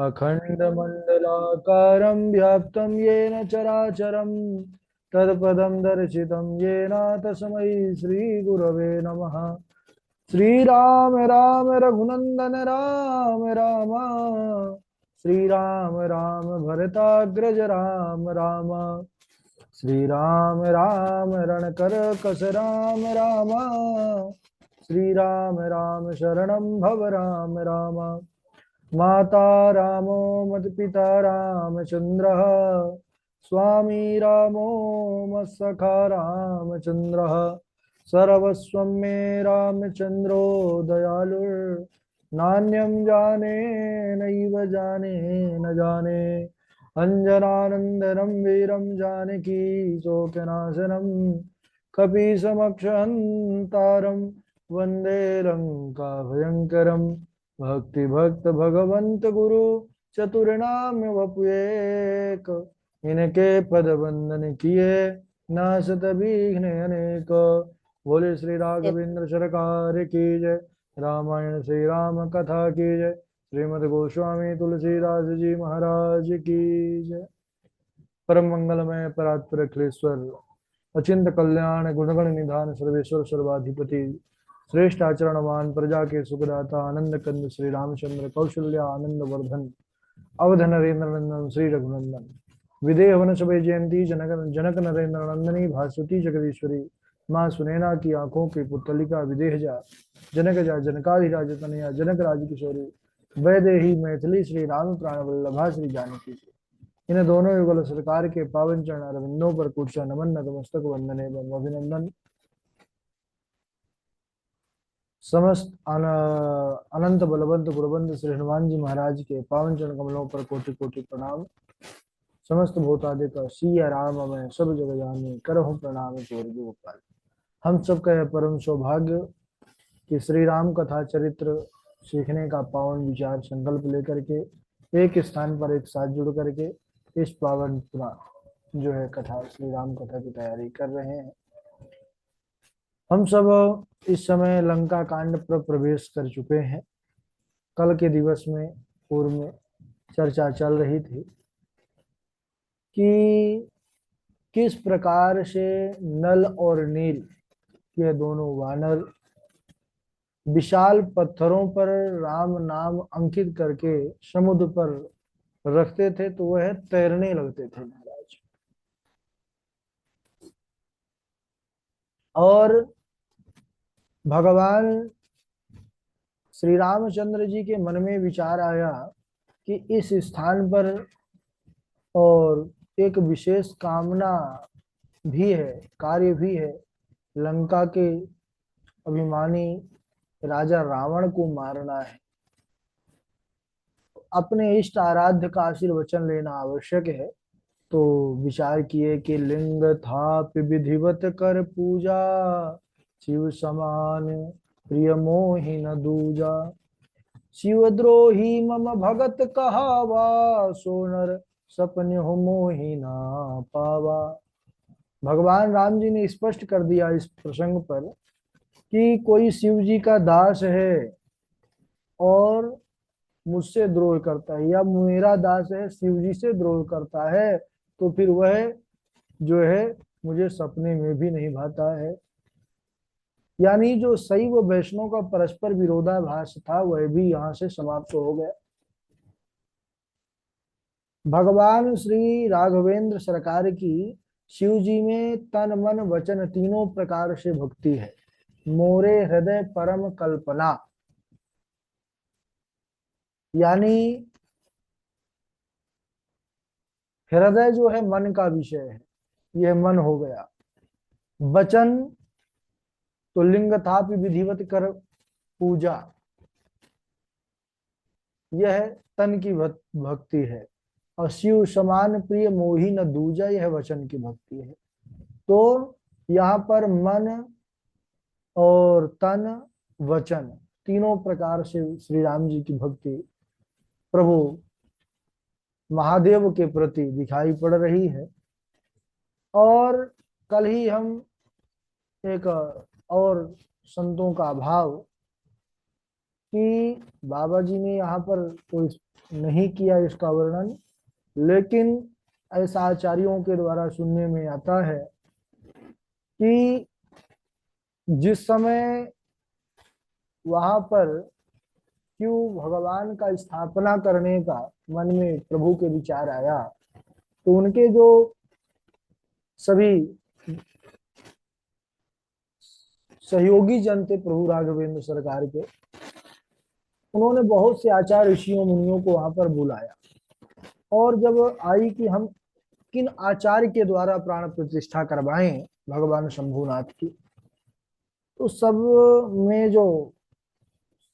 अखण्डमण्डलाकारं व्याप्तं येन चराचरं तत्पदं दर्शितं येन तस्मै श्रीगुरवे नमः। श्रीराम राम रघुनंदन राम राम, श्रीराम राम भरताग्रज राम राम, श्रीराम राम रणकर कस राम राम, श्रीराम राम शरणं भव राम राम। माता रामो मत्पिता रामचन्द्रः, स्वामी रामो मत्सखा रामचन्द्रः, सर्वस्वं मे रामचन्द्रो दयालुर्नान्यं जाने नैव जाने न जाने। अञ्जनानन्दनं वीरं जानकी शोकनाशनं कपीशमक्षहन्तारं वन्दे लङ्काभयङ्करम्। भक्ति भक्त भगवंत गुरु चतुर्नाम वपुएक, इनके पद वंदन किए नासत विघ्न अनेक। बोले श्री राघवेंद्र सरकार की जय। रामायण श्री राम कथा की जय। श्रीमद गोस्वामी तुलसीदास जी महाराज की जय। परम मंगलमय परात्पर अखिलेश्वर अचिंत कल्याण गुणगण निधान सर्वेश्वर सर्वाधिपति श्रेष्ठ आचरणवान प्रजा के सुखदाता आनंद कंद श्री रामचंद्र कौशल्या आनंद वर्धन अवध नरेंद्र नंदन श्री रघुनंदन विदेह वन सभय जयंती जनक जनक नरेंद्र नंदनी भास्वती जगदीश्वरी माँ सुनैना की आंखों की पुतलिका विदेह जा जनकाधिराज तनया जनक राज किशोरी वैदेही मैथिली श्री राम प्राण वल्लभा श्री जानकी। इन दोनों युगल सरकार के पावन चरण अरविंदों पर कुर्चा नमन नतमस्तक वंदने एवं अभिनंदन। समस्त अनंत बलवंत गुरबंद श्री हनुमान जी महाराज के पावन चरण कमलों पर कोटि कोटि प्रणाम। समस्त भूतादिक सिया राम में सब जग जाने करहु प्रणाम जोर गोपाल। हम सब का यह परम सौभाग्य कि श्री राम कथा चरित्र सीखने का पावन विचार संकल्प लेकर के एक स्थान पर एक साथ जुड़ करके इस पावन जो है कथा श्री राम कथा की तैयारी कर रहे हैं। हम सब इस समय लंका कांड पर प्रवेश कर चुके हैं। कल के दिवस में पूर्व में चर्चा चल रही थी कि किस प्रकार से नल और नील ये दोनों वानर विशाल पत्थरों पर राम नाम अंकित करके समुद्र पर रखते थे तो वह तैरने लगते थे महाराज। और भगवान श्री रामचंद्र जी के मन में विचार आया कि इस स्थान पर और एक विशेष कामना भी है, कार्य भी है। लंका के अभिमानी राजा रावण को मारना है। अपने इष्ट आराध्य का आशीर्वचन लेना आवश्यक है। तो विचार किए कि लिंग था विधिवत कर पूजा, शिव समान प्रिय मोहि न दूजा, शिवद्रोही मम भगत कहावा, सोनर सपन हो मोहि ना पावा। भगवान राम जी ने स्पष्ट कर दिया इस प्रसंग पर कि कोई शिव जी का दास है और मुझसे द्रोह करता है, या मेरा दास है शिव जी से द्रोह करता है, तो फिर वह जो है मुझे सपने में भी नहीं भाता है। यानी जो शैव वैष्णव का परस्पर विरोधाभास था वह भी यहाँ से समाप्त हो गया। भगवान श्री राघवेंद्र सरकार की शिव जी में तन मन वचन तीनों प्रकार से भक्ति है। मोरे हृदय परम कल्पना, यानी हृदय जो है मन का विषय है, यह मन हो गया। वचन तो लिंग थापि विधिवत कर पूजा, यह तन की भक्ति है। और शिव समान प्रिय मोहि न दूजा, यह वचन की भक्ति है। तो यहाँ पर मन और तन वचन तीनों प्रकार से श्री राम जी की भक्ति प्रभु महादेव के प्रति दिखाई पड़ रही है। और कल ही हम एक और संतों का भाव कि बाबा जी ने यहाँ पर कोई नहीं किया इसका वर्णन, लेकिन ऐसा आचार्यों के द्वारा सुनने में आता है कि जिस समय वहां पर क्यों भगवान का स्थापना करने का मन में प्रभु के विचार आया, तो उनके जो सभी सहयोगी जन थे प्रभु राघवेंद्र सरकार के, उन्होंने बहुत से आचार्य ऋषियों मुनियों को वहां पर बुलाया। और जब आई कि हम किन आचार्य के द्वारा प्राण प्रतिष्ठा करवाएं भगवान शंभुनाथ की, तो सब में जो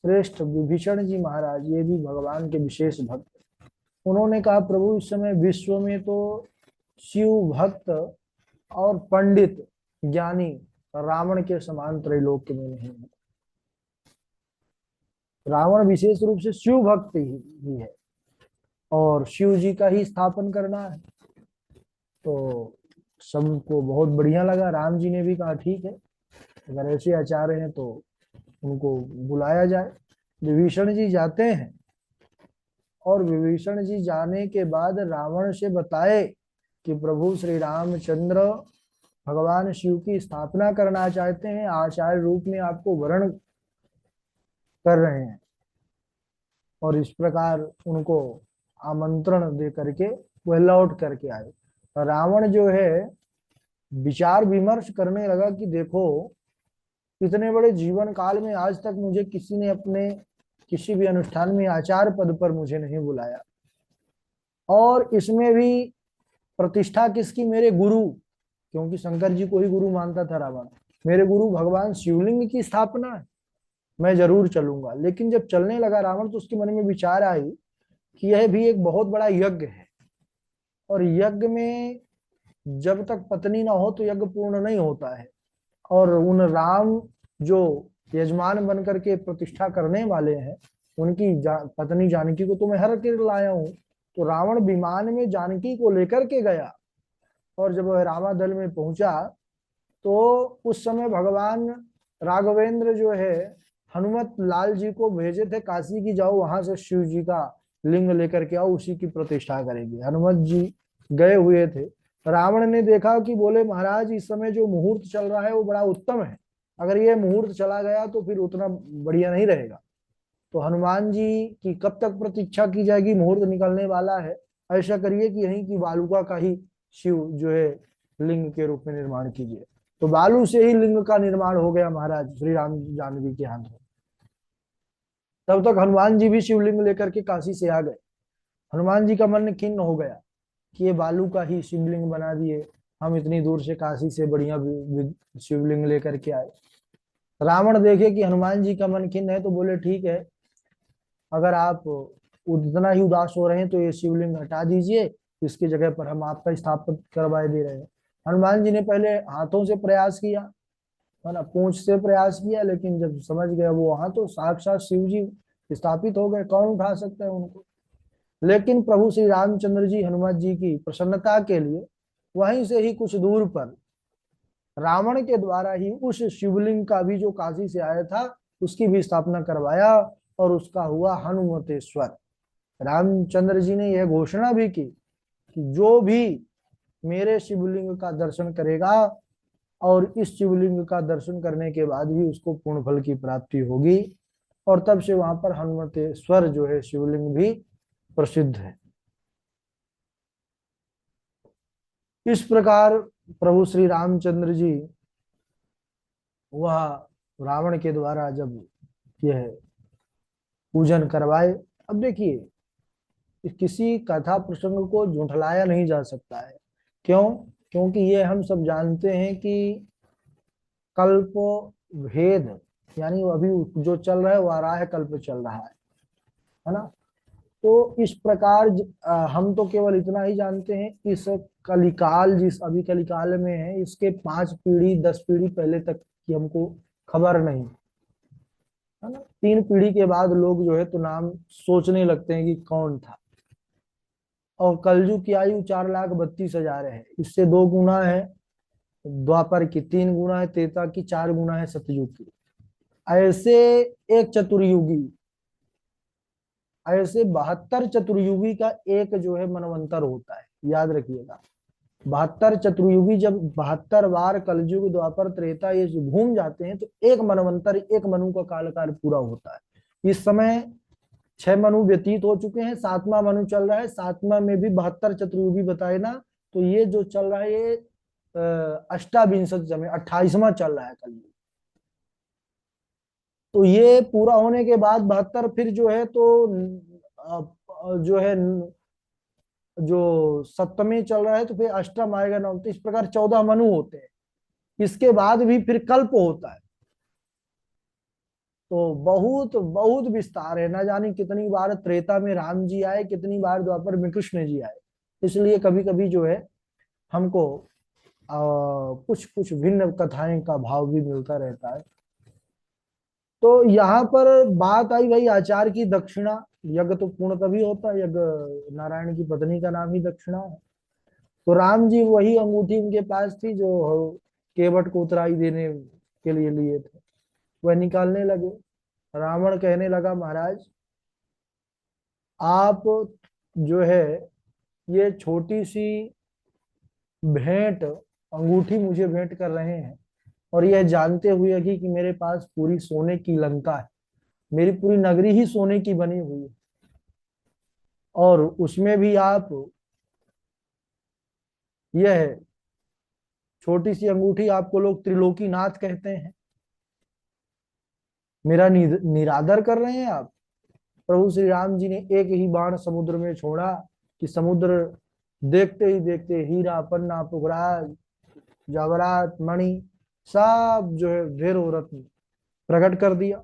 श्रेष्ठ विभीषण जी महाराज, ये भी भगवान के विशेष भक्त, उन्होंने कहा प्रभु इस समय विश्व में तो शिव भक्त और पंडित ज्ञानी रावण के समान त्रैलोक्य में नहीं है। रावण विशेष रूप से शिव भक्त ही है और शिव जी का ही स्थापन करना है। तो सबको बहुत बढ़िया लगा। राम जी ने भी कहा ठीक है, अगर ऐसे आचार्य हैं तो उनको बुलाया जाए। विभीषण जी जाते हैं और विभीषण जी जाने के बाद रावण से बताए कि प्रभु श्री रामचंद्र भगवान शिव की स्थापना करना चाहते हैं, आचार्य रूप में आपको वरण कर रहे हैं। और इस प्रकार उनको आमंत्रण दे करके वह लौट करके आए। रावण जो है विचार विमर्श करने लगा कि देखो, इतने बड़े जीवन काल में आज तक मुझे किसी ने अपने किसी भी अनुष्ठान में आचार्य पद पर मुझे नहीं बुलाया, और इसमें भी प्रतिष्ठा किसकी, मेरे गुरु, क्योंकि शंकर जी को ही गुरु मानता था रावण, मेरे गुरु भगवान शिवलिंग की स्थापना है, मैं जरूर चलूंगा। लेकिन जब चलने लगा रावण तो उसके मन में विचार आई कि यह भी एक बहुत बड़ा यज्ञ है, और यज्ञ में जब तक पत्नी ना हो तो यज्ञ पूर्ण नहीं होता है। और उन राम जो यजमान बन करके प्रतिष्ठा करने वाले हैं, उनकी पत्नी जानकी को तो मैं हर के लाया हूँ। तो रावण विमान में जानकी को लेकर के गया, और जब वह रामादल में पहुंचा तो उस समय भगवान राघवेंद्र जो है हनुमत लाल जी को भेजे थे काशी की, जाओ वहां से शिव जी का लिंग लेकर के आओ, उसी की प्रतिष्ठा करेंगे। हनुमत जी गए हुए थे। रावण ने देखा कि बोले महाराज इस समय जो मुहूर्त चल रहा है वो बड़ा उत्तम है, अगर ये मुहूर्त चला गया तो फिर उतना बढ़िया नहीं रहेगा। तो हनुमान जी की कब तक प्रतीक्षा की जाएगी, मुहूर्त निकलने वाला है, ऐसा करिए कि यहीं की बालुका का ही शिव जो है लिंग के रूप में निर्माण कीजिए। तो बालू से ही लिंग का निर्माण हो गया महाराज श्री राम जानवी के हाथ में। तब तक हनुमान जी भी शिवलिंग लेकर के काशी से आ गए। हनुमान जी का मन खिन्न हो गया कि ये बालू का ही शिवलिंग बना दिए, हम इतनी दूर से काशी से बढ़िया शिवलिंग लेकर के आए। रावण देखे कि हनुमान जी का मन खिन्न है तो बोले ठीक है, अगर आप उतना ही उदास हो रहे हैं तो ये शिवलिंग हटा दीजिए, इसकी जगह पर हम आपका स्थापित करवाए दे रहे हैं। हनुमान जी ने पहले हाथों से प्रयास किया, है ना, पूंछ से प्रयास किया, लेकिन जब समझ गया वो वहां तो साक्षात शिव जी स्थापित हो गए, कौन उठा सकता है उनको। लेकिन प्रभु श्री रामचंद्र जी हनुमान जी की प्रसन्नता के लिए वहीं से ही कुछ दूर पर रावण के द्वारा ही उस शिवलिंग का भी जो काशी से आया था उसकी भी स्थापना करवाया, और उसका हुआ हनुमतेश्वर। रामचंद्र जी ने यह घोषणा भी की कि जो भी मेरे शिवलिंग का दर्शन करेगा और इस शिवलिंग का दर्शन करने के बाद भी उसको पूर्ण फल की प्राप्ति होगी। और तब से वहां पर हनुमतेश्वर जो है शिवलिंग भी प्रसिद्ध है। इस प्रकार प्रभु श्री रामचंद्र जी वह रावण के द्वारा जब यह पूजन करवाए, अब देखिए किसी कथा प्रसंग को झुठलाया नहीं जा सकता है। क्यों? क्योंकि ये हम सब जानते हैं कि कल्प भेद, यानी अभी जो चल रहा है वो वाराह कल्प चल रहा है ना। तो इस प्रकार हम तो केवल इतना ही जानते हैं, इस कलिकाल जिस अभी कलिकाल में है इसके 5 पीढ़ी 10 पीढ़ी पहले तक की हमको खबर नहीं, है ना। 3 पीढ़ी के बाद लोग जो है तो नाम सोचने लगते हैं कि कौन था। और कलयुग की आयु 4,32,000 है, इससे 2 गुना है द्वापर की, 3 गुना है त्रेता की, 4 गुना है सतयुग की। ऐसे एक चतुर्युगी ऐसे 72 चतुर्युगी का एक जो है मनवंतर होता है, याद रखिएगा। 72 चतुर्युगी जब 72 बार कलयुग द्वापर त्रेता ये घूम जाते हैं तो एक मनवंतर, एक मनु का कालकाल पूरा होता है। इस समय 6 मनु व्यतीत हो चुके हैं, 7वां मनु चल रहा है। 7वां में भी 72 चतुर्युगी बताए ना, तो ये जो चल रहा है ये अष्टाविंशति समय 28वां चल रहा है कलयुग। तो ये पूरा होने के बाद 72 फिर जो है तो जो है जो सप्तमी चल रहा है तो फिर अष्टम आएगा, नवम, तो इस प्रकार 14 मनु होते हैं। इसके बाद भी फिर कल्प होता है। तो बहुत बहुत विस्तार है, ना जाने कितनी बार त्रेता में राम जी आए, कितनी बार द्वापर में कृष्ण जी आए। इसलिए कभी कभी जो है हमको कुछ कुछ भिन्न कथाएं का भाव भी मिलता रहता है। तो यहाँ पर बात आई भाई आचार की दक्षिणा। यज्ञ तो पूर्ण तभी होता है, यज्ञ नारायण की पत्नी का नाम ही दक्षिणा है। तो राम जी वही अंगूठी उनके पास थी जो केवट को उतराई देने के लिए लिए थे, वह निकालने लगे। रावण कहने लगा, महाराज आप जो है ये छोटी सी भेंट अंगूठी मुझे भेंट कर रहे हैं, और यह जानते हुए कि मेरे पास पूरी सोने की लंका है, मेरी पूरी नगरी ही सोने की बनी हुई है, और उसमें भी आप यह छोटी सी अंगूठी, आपको लोग त्रिलोकीनाथ कहते हैं, मेरा निरादर कर रहे हैं आप। प्रभु श्री राम जी ने एक ही बाण समुद्र में छोड़ा कि समुद्र देखते ही देखते हीरा पन्ना पुखराज जवाहरात मणि सब जो है ढेरों रत्न प्रकट कर दिया।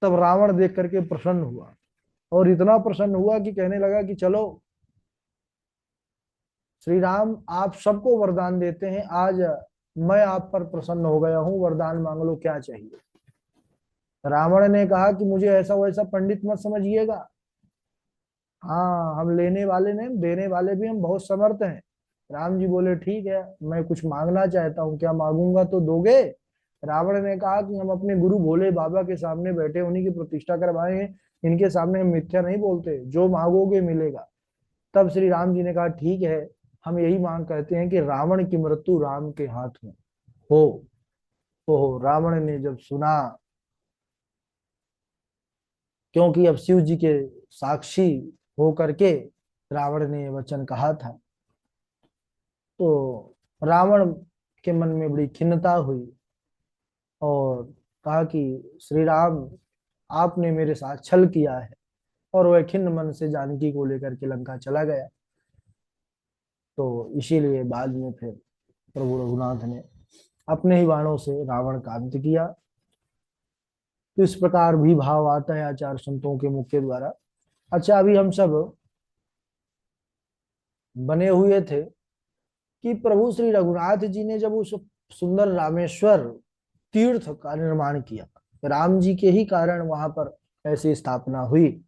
तब रावण देख करके प्रसन्न हुआ, और इतना प्रसन्न हुआ कि कहने लगा कि चलो श्री राम आप सबको वरदान देते हैं, आज मैं आप पर प्रसन्न हो गया हूं, वरदान मांग लो क्या चाहिए। रावण ने कहा कि मुझे ऐसा वैसा पंडित मत समझिएगा, हाँ हम लेने वाले नहीं, देने वाले भी हम बहुत समर्थ हैं। राम जी बोले ठीक है, मैं कुछ मांगना चाहता हूँ, क्या मांगूंगा तो दोगे। रावण ने कहा कि हम अपने गुरु भोले बाबा के सामने बैठे, उन्हीं की प्रतिष्ठा करवाए हैं, इनके सामने हम मिथ्या नहीं बोलते, जो मांगोगे मिलेगा। तब श्री राम जी ने कहा ठीक है, हम यही मांग करते हैं कि रावण की मृत्यु राम के हाथ में हो। तो रावण ने जब सुना, क्योंकि अब शिव जी के साक्षी हो करके रावण ने वचन कहा था, तो रावण के मन में बड़ी खिन्नता हुई और कहा कि श्री राम आपने मेरे साथ छल किया है, और वह खिन्न मन से जानकी को लेकर के लंका चला गया। तो इसीलिए बाद में फिर प्रभु रघुनाथ ने अपने ही बाणों से रावण का अंत किया। तो इस प्रकार भी भाव आता है आचार्य संतों के मुख के द्वारा। अच्छा, अभी हम सब बने हुए थे कि प्रभु श्री रघुनाथ जी ने जब उस सुंदर रामेश्वर तीर्थ का निर्माण किया, राम जी के ही कारण वहां पर ऐसी स्थापना हुई।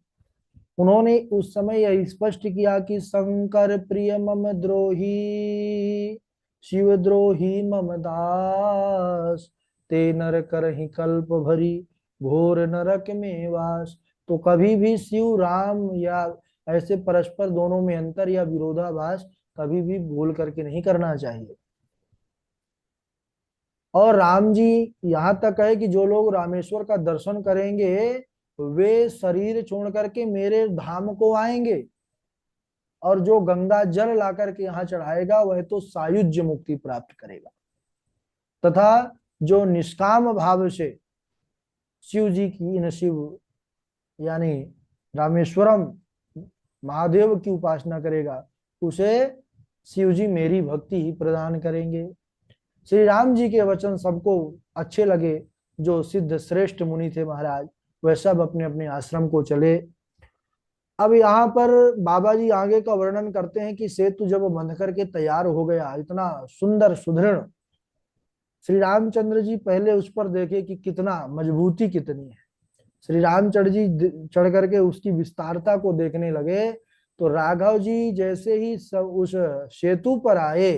उन्होंने उस समय यह स्पष्ट किया कि शंकर प्रिय मम द्रोही, शिव द्रोही मम दास, ते नर करहि कल्प भरी, घोर नरक में वास। तो कभी भी शिव राम या ऐसे परस्पर दोनों में अंतर या विरोधाभास कभी भी भूल करके नहीं करना चाहिए। और राम जी यहाँ तक है कि जो लोग रामेश्वर का दर्शन करेंगे वे शरीर छोड़ करके मेरे धाम को आएंगे, और जो गंगा जल ला करके यहाँ चढ़ाएगा वह तो सायुज्य मुक्ति प्राप्त करेगा। तथा जो निष्काम भाव से शिव जी की इन शिव यानी रामेश्वरम महादेव की उपासना करेगा, उसे शिव जी मेरी भक्ति ही प्रदान करेंगे। श्री राम जी के वचन सबको अच्छे लगे। जो सिद्ध श्रेष्ठ मुनि थे महाराज, वह सब अपने अपने आश्रम को चले। अब यहाँ पर बाबा जी आगे का वर्णन करते हैं कि सेतु जब बंध करके तैयार हो गया, इतना सुंदर सुदृढ़, श्री रामचंद्र जी पहले उस पर देखे कि कितना मजबूती कितनी है। श्री रामचंद्र जी चढ़ करके उसकी विस्तारता को देखने लगे, तो राघव जी जैसे ही सब उस सेतु पर आए,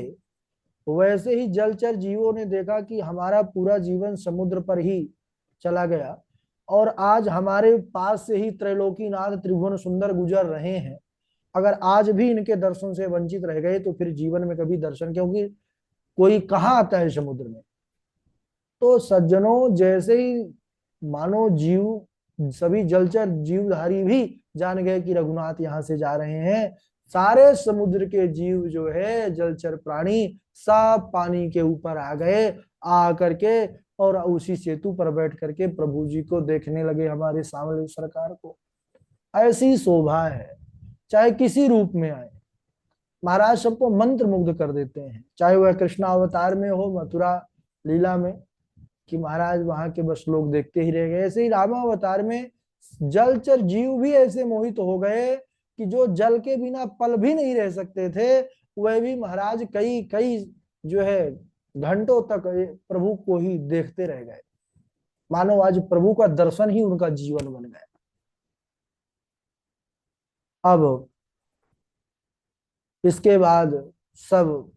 वैसे ही जलचर जीवों ने देखा कि हमारा पूरा जीवन समुद्र पर ही चला गया। और आज हमारे पास से ही त्रैलोकीनाथ त्रिभुवन सुंदर गुजर रहे हैं। अगर आज भी इनके दर्शन से वंचित रह गए तो फिर जीवन में कभी दर्शन, क्योंकि कोई कहाँ आता है समुद्र में। तो सज्जनों, जैसे ही मानो जीव, सभी जलचर जीवधारी भी जान गए कि रघुनाथ यहाँ से जा रहे हैं, सारे समुद्र के जीव जो है, जलचर प्राणी, सब पानी के ऊपर आ गए, आ करके और उसी सेतु पर बैठ करके प्रभु जी को देखने लगे, हमारे सामने सरकार को। ऐसी शोभा है, चाहे किसी रूप में आए महाराज सबको मंत्र मुग्ध कर देते हैं। चाहे वह कृष्णा अवतार में हो, मथुरा लीला में, कि महाराज वहां के बस लोग देखते ही रह गए। ऐसे ही रामा अवतार में जलचर जीव भी ऐसे मोहित हो गए कि जो जल के बिना पल भी नहीं रह सकते थे, वह भी महाराज कई कई जो है घंटों तक प्रभु को ही देखते रह गए। मानो आज प्रभु का दर्शन ही उनका जीवन बन गया। अब इसके बाद सब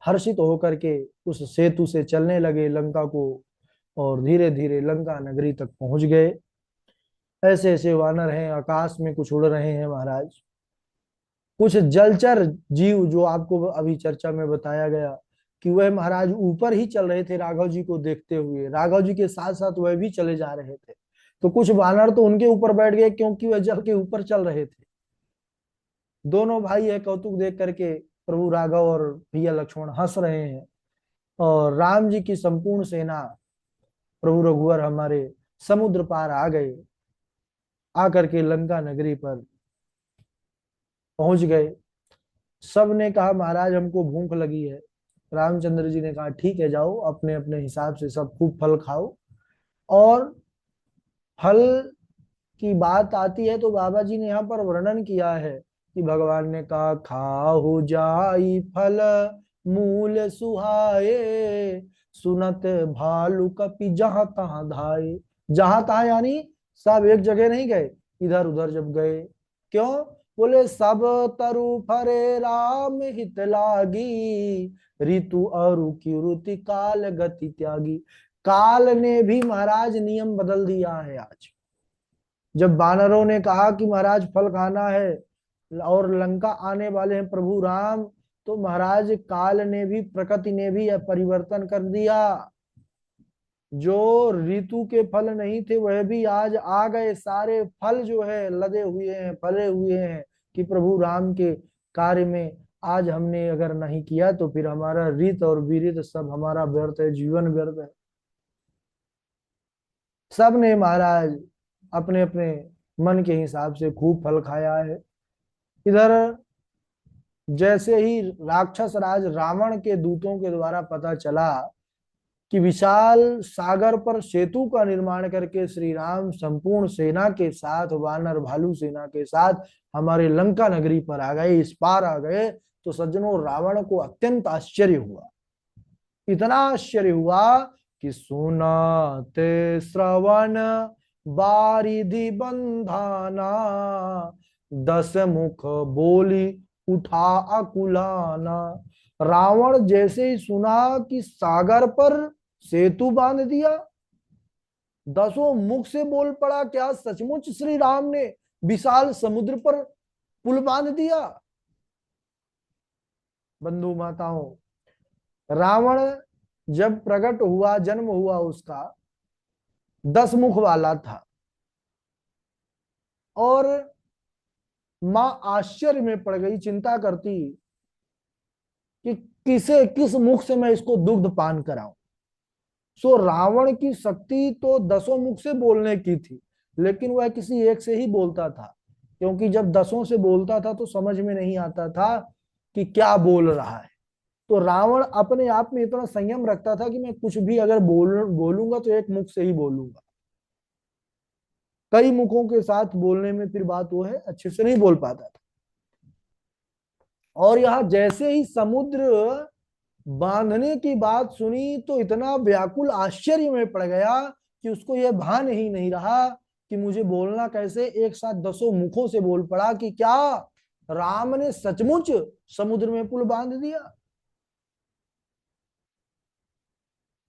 हर्षित होकर के उस सेतु से चलने लगे लंका को, और धीरे धीरे लंका नगरी तक पहुंच गए। ऐसे ऐसे वानर हैं, आकाश में कुछ उड़ रहे हैं महाराज। कुछ जलचर जीव जो आपको अभी चर्चा में बताया गया कि वह महाराज ऊपर ही चल रहे थे राघव जी को देखते हुए, राघव जी के साथ साथ वह भी चले जा रहे थे। तो कुछ वानर तो उनके ऊपर बैठ गए क्योंकि वह जल के ऊपर चल रहे थे। दोनों भाई है कौतुक देख करके प्रभु राघव और भैया लक्ष्मण हंस रहे हैं। और राम जी की संपूर्ण सेना, प्रभु रघुवर हमारे, समुद्र पार आ गए, आकर के लंका नगरी पर पहुंच गए। सब ने कहा महाराज हमको भूख लगी है। रामचंद्र जी ने कहा ठीक है, जाओ अपने अपने हिसाब से सब खूब फल खाओ। और फल की बात आती है तो बाबा जी ने यहाँ पर वर्णन किया है कि भगवान ने कहा खाओ जाई फल मूल सुहाए, सुनत भालू कपि जहां तहां धाये। जहां तहां यानी सब एक जगह नहीं गए, इधर उधर जब गए। क्यों? बोले सब तरु फरे राम हित लागी, ऋतु अरु की काल गति त्यागी। काल ने भी महाराज नियम बदल दिया है आज। जब वानरों ने कहा कि महाराज फल खाना है और लंका आने वाले हैं प्रभु राम, तो महाराज काल ने भी, प्रकृति ने भी यह परिवर्तन कर दिया। जो ऋतु के फल नहीं थे वह भी आज आ गए। सारे फल जो है लदे हुए हैं, फले हुए हैं कि प्रभु राम के कार्य में आज हमने अगर नहीं किया तो फिर हमारा रीत और विरित सब हमारा व्यर्थ है, जीवन व्यर्थ है। सब ने महाराज अपने अपने मन के हिसाब से खूब फल खाया है। इधर जैसे ही राक्षस राज रावण के दूतों के द्वारा पता चला कि विशाल सागर पर सेतु का निर्माण करके श्री राम संपूर्ण सेना के साथ, वानर भालू सेना के साथ हमारे लंका नगरी पर आ गए, इस पार आ गए, तो सज्जनों रावण को अत्यंत आश्चर्य हुआ। इतना आश्चर्य हुआ कि सुनाते श्रवण बारिधि बंधाना, 10 मुख बोली उठा अकुलाना। रावण जैसे ही सुना कि सागर पर सेतु बांध दिया, 10 मुख से बोल पड़ा, क्या सचमुच श्री राम ने विशाल समुद्र पर पुल बांध दिया? बंधु माताओं, रावण जब प्रकट हुआ, जन्म हुआ उसका, 10 मुख वाला था। और मां आश्चर्य में पड़ गई, चिंता करती कि किस मुख से मैं इसको दुग्ध पान कराऊं। सो रावण की शक्ति तो 10 मुख से बोलने की थी, लेकिन वह किसी एक से ही बोलता था, क्योंकि जब 10 से बोलता था तो समझ में नहीं आता था कि क्या बोल रहा है। तो रावण अपने आप में इतना संयम रखता था कि मैं कुछ भी अगर बोलूंगा तो एक मुख से ही बोलूंगा। कई मुखों के साथ बोलने में फिर बात वो है, अच्छे से नहीं बोल पाता था। और यह जैसे ही समुद्र बांधने की बात सुनी तो इतना व्याकुल आश्चर्य में पड़ गया कि उसको यह भान ही नहीं रहा कि मुझे बोलना कैसे। एक साथ 10 मुखों से बोल पड़ा कि क्या राम ने सचमुच समुद्र में पुल बांध दिया।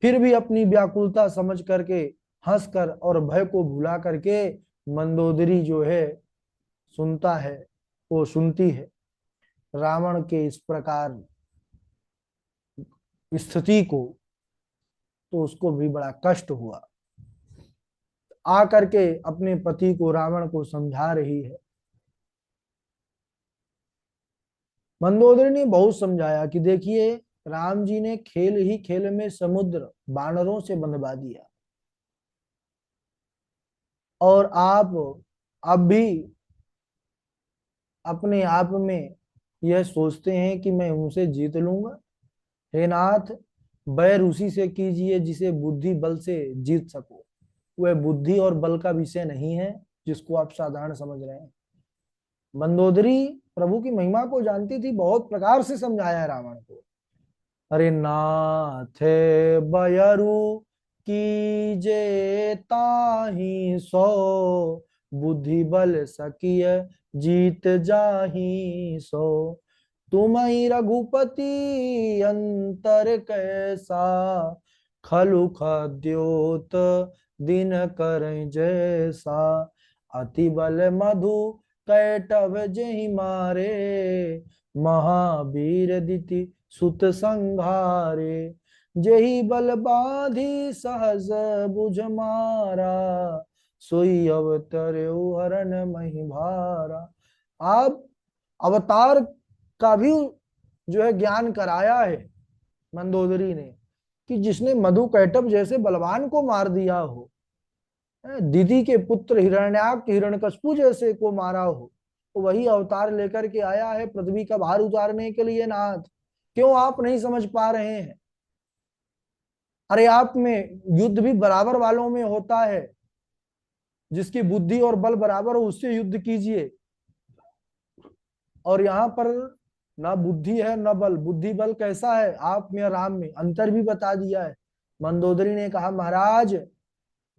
फिर भी अपनी व्याकुलता समझ करके हंसकर और भय को भुला करके मंदोदरी जो है सुनता है, वो सुनती है रावण के इस प्रकार स्थिति को, तो उसको भी बड़ा कष्ट हुआ। आ करके अपने पति को, रावण को समझा रही है। मंदोदरी ने बहुत समझाया कि देखिए, राम जी ने खेल ही खेल में समुद्र बानरों से बंधवा दिया, और आप अब भी अपने आप में यह सोचते हैं कि मैं उनसे जीत लूंगा। हे नाथ, बैर उसी से कीजिए जिसे बुद्धि बल से जीत सको। वह बुद्धि और बल का विषय नहीं है जिसको आप साधारण समझ रहे हैं। मंदोदरी प्रभु की महिमा को जानती थी, बहुत प्रकार से समझाया रावण को। अरे नाथ बयरु कीजे ताहि सो, बुद्धि बल सकिय जीत जाहि सो। तुम ही रघुपति अंतर कैसा, खलु खद्योत दिन कर जैसा। अति बल मधु कैटभ जेहि मारे, महावीर दिति सुत संघारे। जेहि बल बाधी सहज बुझ मारा, सोई अवतर्यो हरण मही भारा। आप अवतार का भी जो है ज्ञान कराया है मंदोदरी ने, कि जिसने मधु कैटभ जैसे बलवान को मार दिया हो, दीदी के पुत्र हिरण्याक्ष हिरण्यकश्यप जैसे को मारा हो, तो वही अवतार लेकर के आया है पृथ्वी का भार उतारने के लिए। नाथ, क्यों आप नहीं समझ पा रहे हैं? अरे आप में युद्ध भी बराबर वालों में होता है, जिसकी बुद्धि और बल बराबर हो उससे युद्ध कीजिए। और यहाँ पर ना बुद्धि है न बल। बुद्धि बल कैसा है आप में राम में, अंतर भी बता दिया है। मंदोदरी ने कहा, महाराज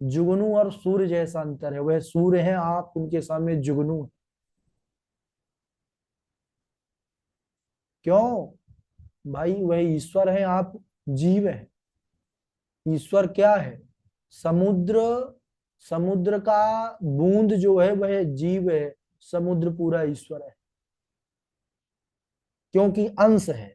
जुगनू और सूर्य जैसा अंतर है। वह सूर्य हैं, आप उनके सामने जुगनू हैं। क्यों भाई? वह ईश्वर है, आप जीव है। ईश्वर क्या है? समुद्र, समुद्र का बूंद जो है वह जीव है, समुद्र पूरा ईश्वर है, क्योंकि अंश है।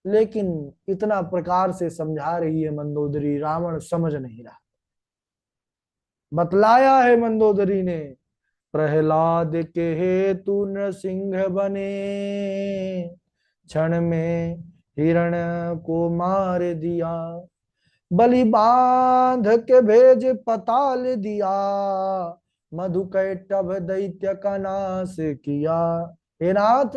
लेकिन इतना प्रकार से समझा रही है मंदोदरी, रावण समझ नहीं रहा। बतलाया है मंदोदरी ने, प्रहलाद के हेतु नृसिंह बने, क्षण में हिरण को मार दिया। बलि बांध के भेज पताल दिया, मधु कैटभ दैत्य का नाश किया। हे नाथ,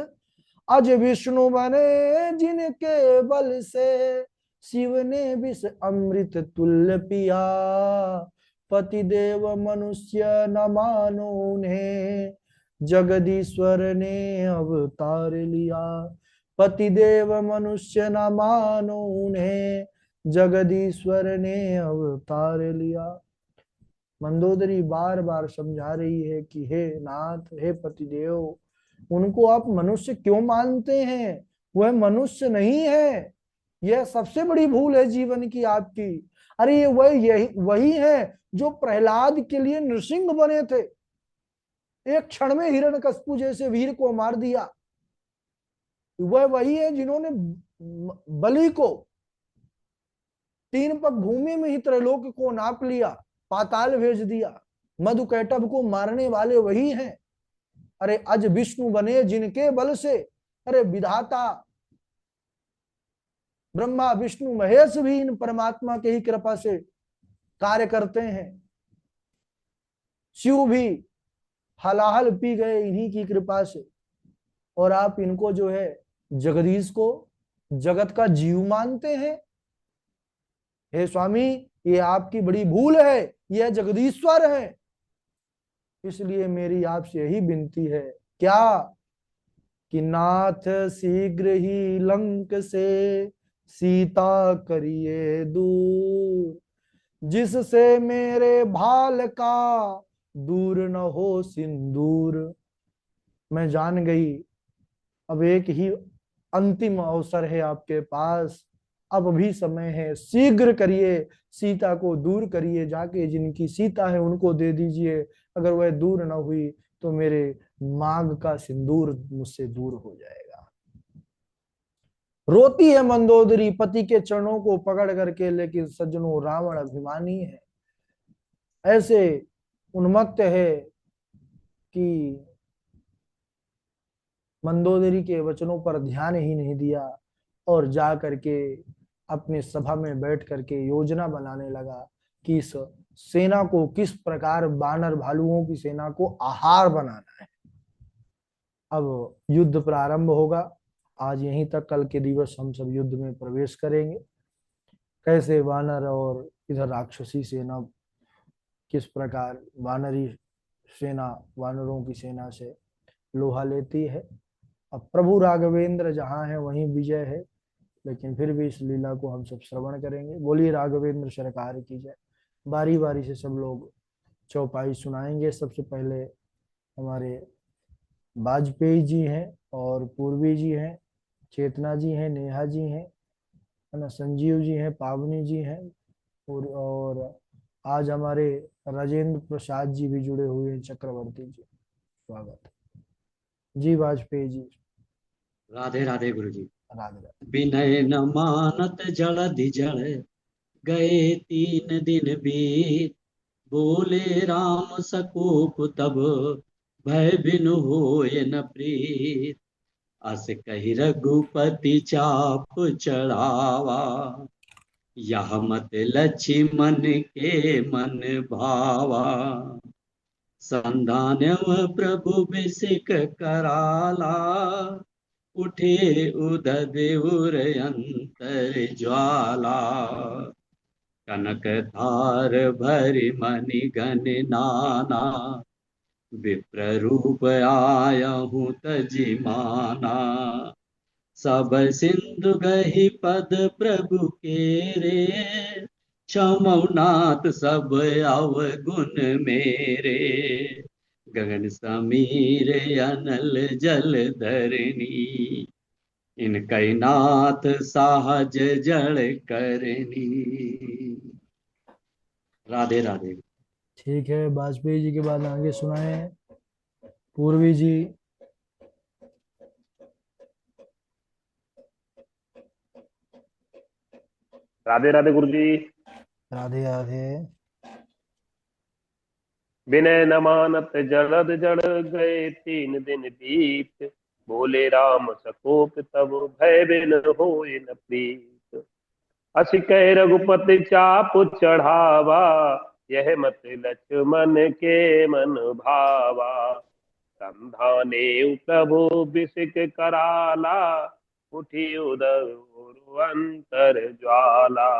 अज विष्णु बने जिनके बल से, शिव ने विष अमृत तुल्य पिया। पति देव मनुष्य न मानो उन्हें, जगदीश्वर ने अवतार लिया। पति देव मनुष्य न मानो उन्हें, जगदीश्वर ने अवतार लिया। मंदोदरी बार बार समझा रही है कि हे नाथ, हे पतिदेव, उनको आप मनुष्य क्यों मानते हैं? वह मनुष्य नहीं है। यह सबसे बड़ी भूल है जीवन की आपकी। अरे ये वही है जो प्रहलाद के लिए नृसिंह बने थे, एक क्षण में हिरण्यकश्यप जैसे वीर को मार दिया। वह वही है जिन्होंने बलि को 3 पग भूमि में ही त्रैलोक को नाप लिया, पाताल भेज दिया। मधु कैटभ को मारने वाले वही हैं। अरे अज विष्णु बने जिनके बल से, अरे विधाता ब्रह्मा विष्णु महेश भी इन परमात्मा के ही कृपा से कार्य करते हैं। शिव भी हलाहल पी गए इन्हीं की कृपा से, और आप इनको जो है जगदीश को जगत का जीव मानते हैं। हे स्वामी, ये आपकी बड़ी भूल है, यह जगदीश्वर है। इसलिए मेरी आपसे यही विनती है, क्या कि नाथ शीघ्र ही लंक से सीता करिए दूर, जिससे मेरे भाल का दूर न हो सिंदूर। मैं जान गई, अब एक ही अंतिम अवसर है आपके पास, अब भी समय है, शीघ्र करिए, सीता को दूर करिए, जाके जिनकी सीता है उनको दे दीजिए। अगर वह दूर न हुई तो मेरे मांग का सिंदूर मुझसे दूर हो जाएगा। रोती है मंदोदरी पति के चरणों को पकड़ करके, लेकिन सज्जनों रावण अभिमानी है, ऐसे उन्मत्त है कि मंदोदरी के वचनों पर ध्यान ही नहीं दिया और जा करके अपने सभा में बैठ करके योजना बनाने लगा कि इस सेना को किस प्रकार बानर भालुओं की सेना को आहार बनाना है। अब युद्ध प्रारंभ होगा। आज यहीं तक, कल के दिवस हम सब युद्ध में प्रवेश करेंगे। कैसे वानर और इधर राक्षसी सेना किस प्रकार वानरी सेना वानरों की सेना से लोहा लेती है। अब प्रभु राघवेंद्र जहां है वहीं विजय है, लेकिन फिर भी इस लीला को हम सब श्रवण करेंगे। बोलिए राघवेंद्र सरकार की जय। बारी बारी से सब लोग चौपाई सुनाएंगे। सबसे पहले हमारे वाजपेयी जी हैं और पूर्वी जी हैं, चेतना जी हैं, नेहा जी हैं, है ना, संजीव जी हैं, पावनी जी हैं, और आज हमारे राजेंद्र प्रसाद जी भी जुड़े हुए हैं, चक्रवर्ती जी, स्वागत जी। वाजपेयी जी। राधे राधे गुरु जी। राधे राधे। विनय न मानत जलधि जल गए 3 दिन बीत, बोले राम सकोप तब भय बिनु होय न प्रीत। अस कहि रघुपति चाप चढ़ावा, यह मत लक्ष्मण के मन भावा। संधानव प्रभु बिसिक कराला, उठे उदद उर अंतर ज्वाला। कनक धार भरि मणि गण नाना, विप्र रूप आयहु तजि माना। सब सिंधु गहि पद प्रभु केरे, क्षमौनाथ सब अवगुण मेरे। गगन समीर अनल जल धरणी, इनकै नाथ साहज जड़ करनी। राधे राधे। ठीक है, वाजपेयी जी के बाद आगे सुनाए पूर्वी जी। राधे राधे गुरु जी। राधे राधे। विनय न मानत जलद जड़ गए 3 दिन बीत, बोले राम सकोप तब भय बिन होय न प्रीत। अस कह रघुपति चाप चढ़ावा, यह मत लक्ष्मण के मन भावा। संधाने प्रभु बिसिक कराला, उठी उदर अंतर ज्वाला।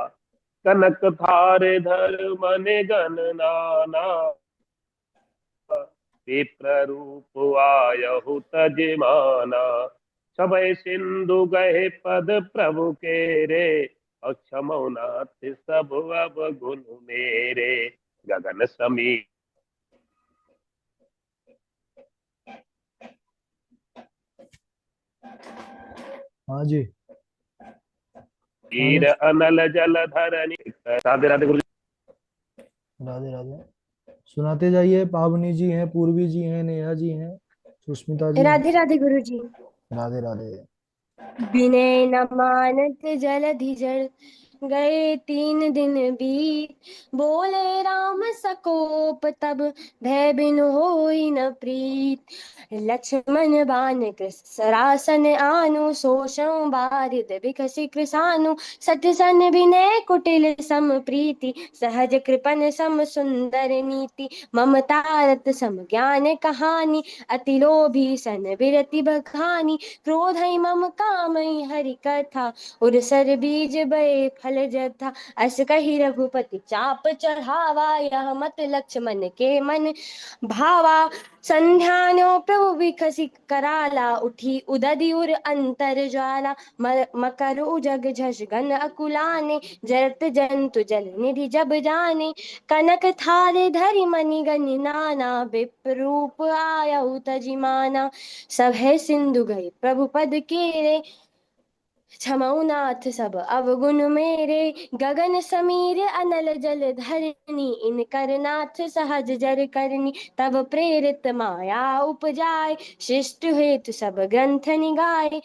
कनक थारे धर मन गण नाना, विप्र रूप आयहु तजमाना। सबय सिंधु गहे पद प्रभु केरे, अक्षमौनाथ सब अवगुण मेरे। गगन समीर हाँ जी। अनल जल धरनी। राधे राधे गुरु जी। राधे राधे। सुनाते जाइए। पावनी जी हैं, पूर्वी जी हैं, नेहा जी हैं, सुष्मिता जी हैं। राधे राधे गुरु जी। राधे राधे। विनय न मानत जलधि जल गए 3 दिन बीत, बोले राम सकोप तब भय बिनु होई न प्रीत। लक्ष्मण बान कृस सरासन आनु, सोषं बारिद बिकसि कृसानु। सठ सन विनय कुटिल सम प्रीति, सहज कृपन सम सुंदर नीति। ममता रत सम ज्ञान कहानी, अति लोभी सन बिरति बखानी। क्रोधै मम कामै हरि कथा, उरसर बीज बए फल जथा। अस कहि रघुपति चाप चढ़ावा, यह मत लक्ष्मण के मन भावा। संध्यानो प्रभु बिखसि कराला, उठी उदधि उर अंतर ज्वाला। मकरु जग झस गन अकुलाने, जरत जंतु जल निधि जब जाने। कनक थारे धरि मणि गण नाना, विप्र रूप आयहु तजि माना। सब है सिंधु गए प्रभु पद केरे, क्षमऊ नाथ सब अवगुण मेरे, गगन समीर अनल जल धरनी, इन कर नाथ सहज जर करनी, तब प्रेरित माया उपजाय, शिष्ट हेतु सब ग्रंथ निगाए।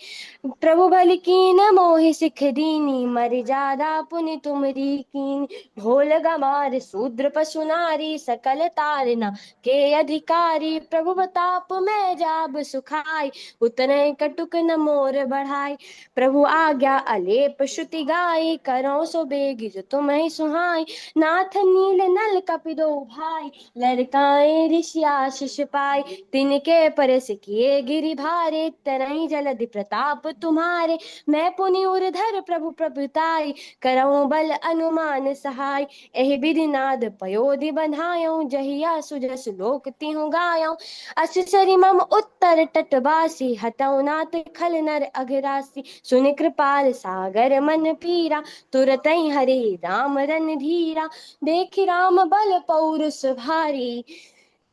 प्रभु बल कीन मोहि सिख दीनी, मर्यादा पुनि तुमरी कीन, ढोल गमार शूद्र पशु नारी, सकल तारना के अधिकारी, प्रभु बताप मैं जाब सुखाई, उतने कटुक न मोर बढ़ाई। प्रभु आज्ञा अलेप श्रुति गाई, करो सो बेग जो तुम्हें सुहाई, नाथ नील नल कपिदो भाई, लड़काए ऋषि आशीष पाई, तिनके परस किए गिरि भारे, तरई जलधि प्रताप तुम्हारे, मैं पुनि उरधर प्रभु प्रभुताई, करऊं बल अनुमान सहाय, एहि विधि नाद पयोधि बंधायो, जहिया सुजस लोक तिहु गायो, अस सरि मम उत्तर तटवासी, हतौ नाथ खल नर अघरासी, सुन कृपाल सागर मन पीरा, तुरतै हरे राम रन धीरा, देखि राम बल पौरुष भारी,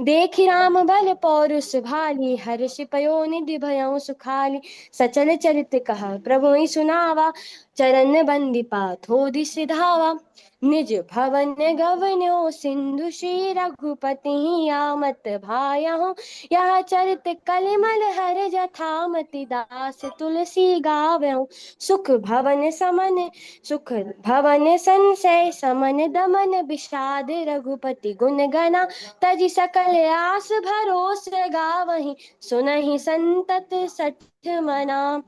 देखि राम बल पौरुष भाली, हर्षि पयो निधि भयउ सुखाली, सचल चरित कहा प्रभु ही सुनावा, चरण बंदिपा थोदि सिधावा, निज भवन गवन्यो सिंधु श्री रघुपति आमत भायहु, यह चरित कलिमल हर जथामति, दास तुलसी गावहु, सुख भवन संसय समन दमन, विषाद रघुपति गुण गना, तजि सकल आस भरोस गावहि, सुनहि संतत सठ मना,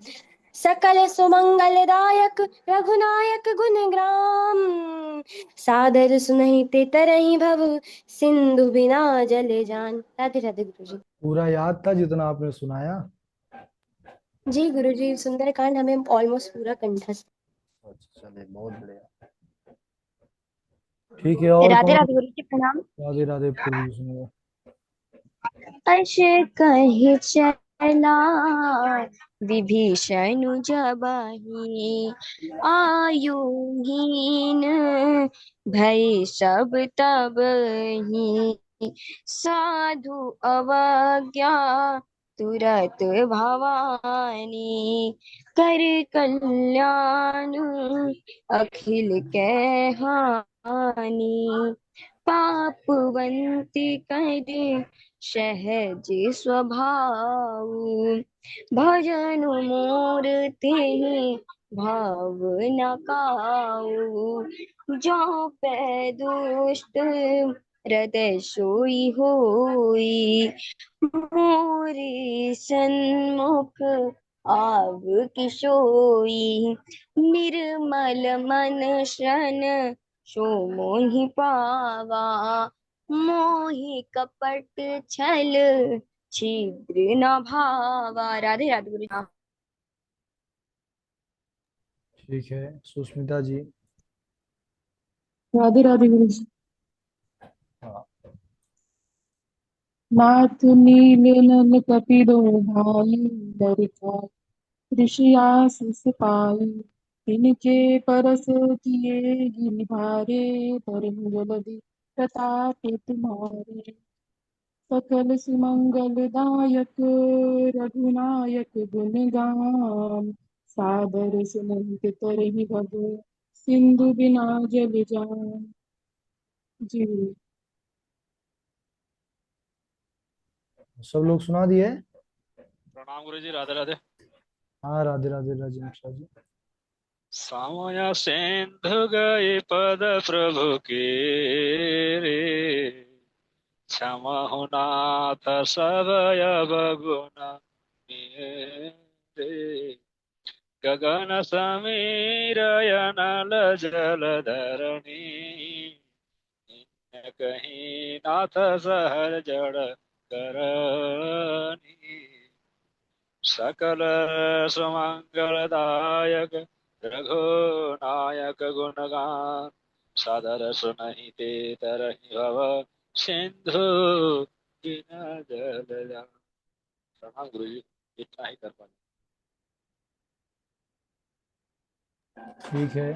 सकल सुमंगलदायक रघुनायक गुण ग्राम, सादर सुनहि ते तरहि भव, सिंधु बिना जल जान। राधे राधे गुरु जी। पूरा याद था जितना आपने सुनाया? जी गुरु जी, सुंदरकांड हमें ऑलमोस्ट पूरा कंठस्थ। अच्छा, चलिए बहुत बढ़िया। ठीक है, और राधे कौन? राधे गुरु जी, प्रणाम। राधे राधे प्रभु सुनिए। अर्ष कहि चला विभीषण जबहि, आयुहीन भय सब तबहि, साधु अवज्ञा तुरत भवानी, कर कल्याण अखिल के हानि, पापवंती करे सहज स्वभाव, भजन मोर ते भाव न काऊ, जो पे दुष्ट हृदय सोई होई, मोरे सन्मुख आव किशोई, निर्मल मन शन सो मोहि पावा, मोहि कपट छल छिद्र न भावा। राधे राधे गुरु जी। ठीक है, सुष्मिता जी। राधे राधे गुरु जी। हाँ। नाथ नील नल कपिलो भाई, लरिका ऋषि आशीष पाई, तिनके परस किए गिरि भारे, धर्म जलधि प्रताप तुम्हारे, सकल सुमंगल दायक रघुनायक गुण गान, सादर सुनत तरहि भव, सिंधु बिना जल जान। जी सब लोग सुना दिए? प्रणाम गुरु जी। राधे राधे। हाँ, राधे राधे राजेश जी। सामया सिंधु गए पद प्रभु के रे, क्षमा नाथ सब अवगुण मेरे, गगन समीर अनल जल धरणी, कहीं नाथ सहर जड़ करनी, सकल सुमंगलदायक रघुनायक गुणगान, सादर सुनहि ते तरहि भव, सिंधु बिना जल जान। प्रणाम गुरु जी, इतना ही कर पाए। ठीक है।